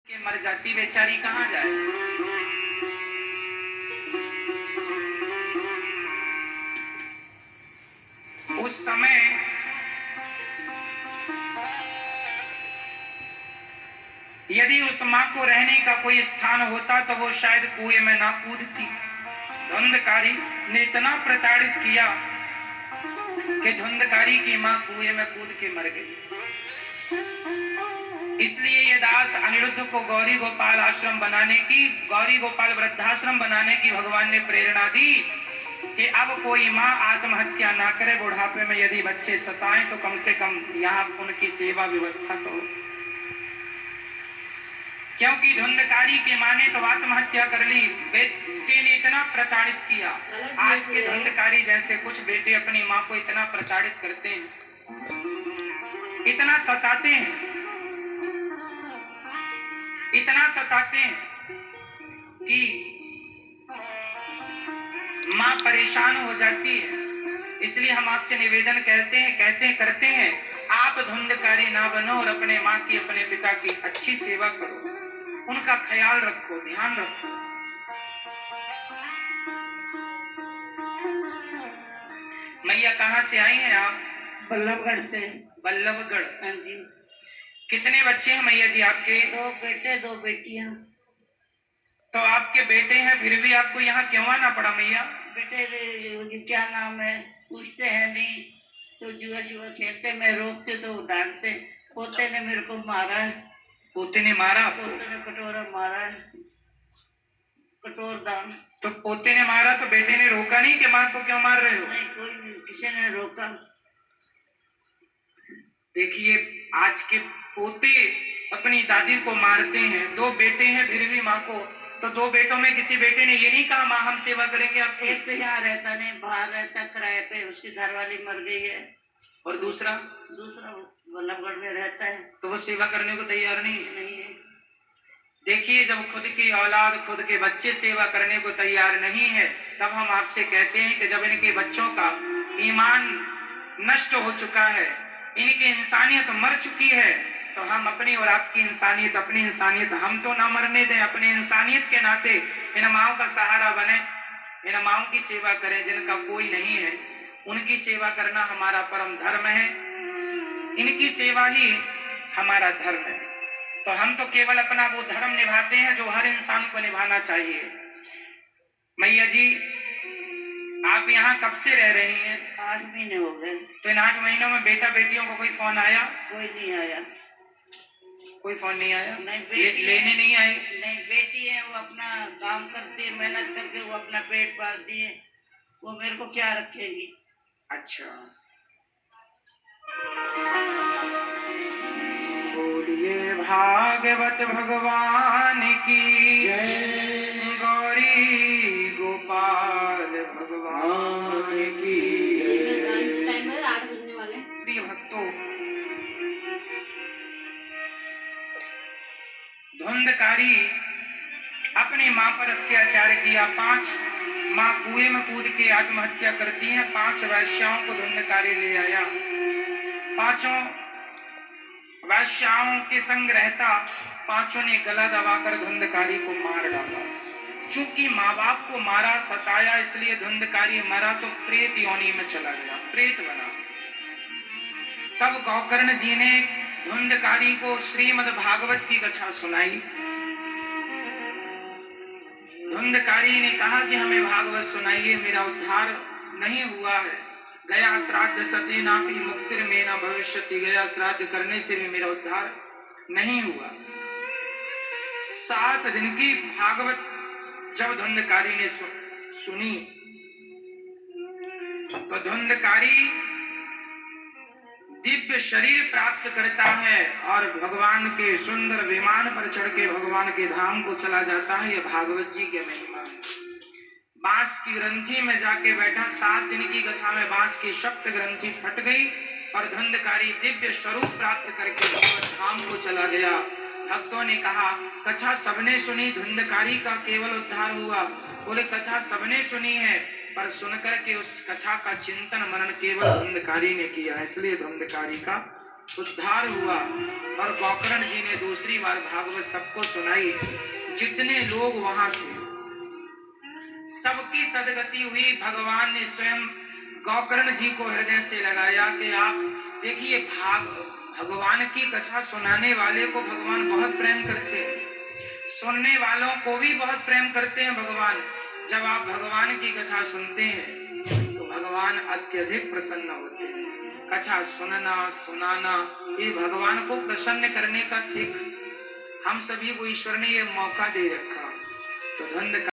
के मर जाती बेचारी कहाँ जाए। उस समय यदि उस मां को रहने का कोई स्थान होता तो वो शायद कुएं में ना कूदती। धुंधकारी ने इतना प्रताड़ित किया कि धुंधकारी की मां कुएं में कूद के मर गई। इसलिए ये दास अनिरुद्ध को गौरी गोपाल आश्रम बनाने की, गौरी गोपाल वृद्धाश्रम बनाने की भगवान ने प्रेरणा दी कि अब कोई माँ आत्महत्या ना करे। बुढ़ापे में यदि बच्चे सताएं तो कम से कम यहाँ उनकी सेवा व्यवस्था तो हो। क्योंकि धुंधकारी की माँ ने तो आत्महत्या कर ली, बेटे ने इतना प्रताड़ित किया। आज के धुंधकारी जैसे कुछ बेटे अपनी माँ को इतना प्रताड़ित करते हैं, इतना सताते हैं, इतना सताते हैं कि माँ परेशान हो जाती है। इसलिए हम आपसे निवेदन करते हैं आप धुंधकारी ना बनो और अपने माँ की, अपने पिता की अच्छी सेवा करो, उनका ख्याल रखो, ध्यान रखो। मैया कहाँ से आई हैं आप? बल्लभगढ़ से। बल्लभगढ़? हाँ जी। कितने बच्चे हैं मैया जी आपके? 2 बेटे 2 बेटियां। तो आपके बेटे हैं फिर भी आपको यहाँ क्यों आना पड़ा मैया? बेटे क्या नाम है पूछते हैं नहीं, तो जुआ शुआ खेलते, मैं रोकते तो डांटते। पोते ने मेरे को मारा है। पोते ने मारा? पोते ने कटोरा मारा है, कटोर दान। तो पोते ने मारा तो बेटे ने रोका नहीं कि माँ को क्यों मार रहे हो? नहीं, कोई नहीं, किसी ने रोका। देखिए आज के पोते अपनी दादी को मारते हैं। 2 बेटे हैं फिर भी माँ को, तो 2 बेटों में किसी बेटे ने ये नहीं कहा माँ हम सेवा करेंगे आपकी? एक तो यहाँ रहता नहीं, बाहर रहता किराए पे, उसकी घरवाली मर गई है। और दूसरा बल्लभगढ़ में रहता है। तो वो सेवा करने को तैयार नहीं है। देखिए जब खुद की औलाद, खुद के बच्चे सेवा करने को तैयार नहीं है, तब हम आपसे कहते हैं कि जब इनके बच्चों का ईमान नष्ट हो चुका है, इनकी इंसानियत मर चुकी है, तो हम अपनी और आपकी इंसानियत, अपनी इंसानियत हम तो ना मरने दें। अपनी इंसानियत के नाते इन माओं का सहारा बने, इन माओं की सेवा करें जिनका कोई नहीं है। उनकी सेवा करना हमारा परम धर्म है, इनकी सेवा ही हमारा धर्म है। तो हम तो केवल अपना वो धर्म निभाते हैं जो हर इंसान को निभाना चाहिए। मैया जी आप यहाँ कब से रह रही हैं? 8 महीने हो गए। तो इन 8 महीनों में बेटा बेटियों को कोई फोन आया? कोई नहीं आया। कोई फोन नहीं आया? नहीं, लेने नहीं आए? नहीं, बेटी है, वो अपना काम करती है, मेहनत करके वो अपना पेट पालती है, वो मेरे को क्या रखेगी। अच्छा, बोलिए भागवत भगवान की जय, गौरी गोपाल भगवान की जय। टाइम है 8 बजने वाले। प्रिय भक्तों, धुंधकारी अपनी मां पर अत्याचार किया। 5 मां कुएं में कूद के आत्महत्या करती हैं। 5 वैश्याओं को धुंधकारी ले आया। 5 वैश्याओं के संग रहता 5 ने गला दबाकर धुंधकारी को मार डाला। चूंकि माँ बाप को मारा, सताया, इसलिए धुंधकारी मरा तो प्रेत योनि में चला गया, प्रेत बना। तब गोकर्ण जी ने धुंधकारी को श्रीमद् भागवत की कथा सुनाई। धुंधकारी ने कहा कि हमें भागवत सुनाइए, मेरा उद्धार नहीं हुआ है। गया श्राद्ध सतेनापि मुक्तिर्मेना भविष्यति, गया श्राद्ध करने से भी मेरा उद्धार नहीं हुआ। 7 दिन की भागवत जब धुंधकारी ने सुनी तो धुंधकारी दिव्य शरीर प्राप्त करता है और भगवान के सुंदर विमान पर चढ़ के भगवान के धाम को चला जाता है। यह भागवत जी के महिमा है। बांस की ग्रंथि में जाके बैठा, 7 दिन की कथा में बांस की शक्त ग्रंथि फट गई और धुंधकारी दिव्य स्वरूप प्राप्त करके भगवत धाम को चला गया। भक्तों ने कहा कथा सबने सुनी, धुंधकारी का केवल उद्धार हुआ। बोले कथा सबने सुनी है, पर सुनकर के उस कथा का चिंतन मनन केवल धुंधकारी ने किया, इसलिए धुंधकारी का उद्धार हुआ और गोकर्ण जी ने दूसरी बार भागवत सबको सुनाई। जितने लोग वहां थे सबकी सदगति हुई। भगवान ने स्वयं गोकर्ण जी को हृदय से लगाया कि आप देखिए, भगवान की कथा सुनाने वाले को भगवान बहुत प्रेम करते हैं, सुनने वालों को भी बहुत प्रेम करते हैं भगवान। जब आप भगवान की कथा सुनते हैं तो भगवान अत्यधिक प्रसन्न होते हैं। कथा सुनना सुनाना ये भगवान को प्रसन्न करने का एक हम सभी को ईश्वर ने ये मौका दे रखा। तो धन्य